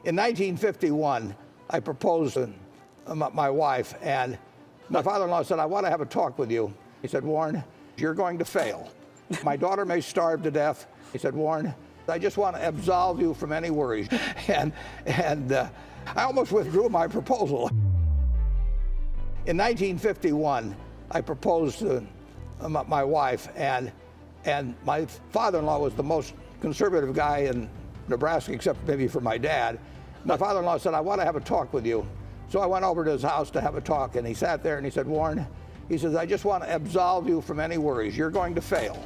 In 1951, I proposed to my wife, and my father-in-law said, "I want to have a talk with you." He said, "Warren, you're going to fail. My daughter may starve to death." He said, "Warren, I just want to absolve you from any worries." And I almost withdrew my proposal. In 1951, I proposed to my wife, and my father-in-law was the most conservative guy in Nebraska, except maybe for my dad. My father-in-law said, "I want to have a talk with you." So I went over to his house to have a talk, and he sat there and he said, "Warren," he says, "I just want to absolve you from any worries. You're going to fail.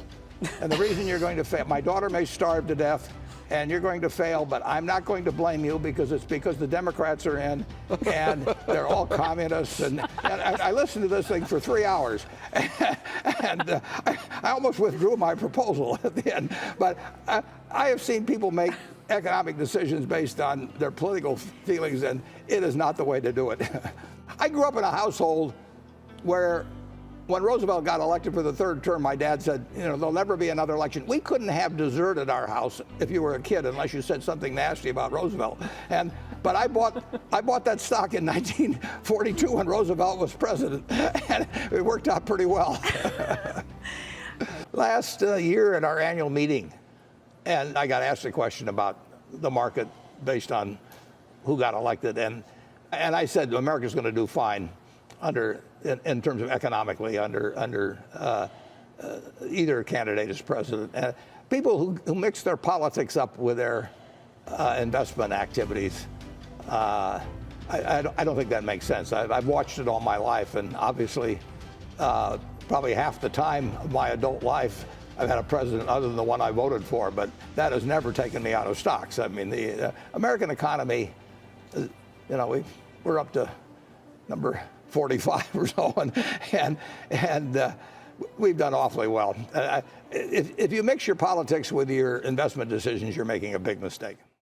And the reason you're going to fail, my daughter may starve to death, and you're going to fail, but I'm not going to blame you because it's because the Democrats are in, and they're all communists." And I listened to this thing for 3 hours, and I almost withdrew my proposal at the end. But I have seen people make economic decisions based on their political feelings, and it is not the way to do it. I grew up in a household where when Roosevelt got elected for the third term, my dad said, "There'll never be another election." We couldn't have dessert at our house if you were a kid unless you said something nasty about Roosevelt. But I bought that stock in 1942 when Roosevelt was president, and it worked out pretty well. Last year at our annual meeting, and I got asked a question about the market based on who got elected, and I said America's going to do fine in terms of economically under either candidate as president. People who mix their politics up with their investment activities, I don't think that makes sense. I've watched it all my life, and obviously probably half the time of my adult life I've had a president other than the one I voted for, but that has never taken me out of stocks. I mean, the American economy, we're up to number 45 or so, and we've done awfully well. If you mix your politics with your investment decisions, you're making a big mistake.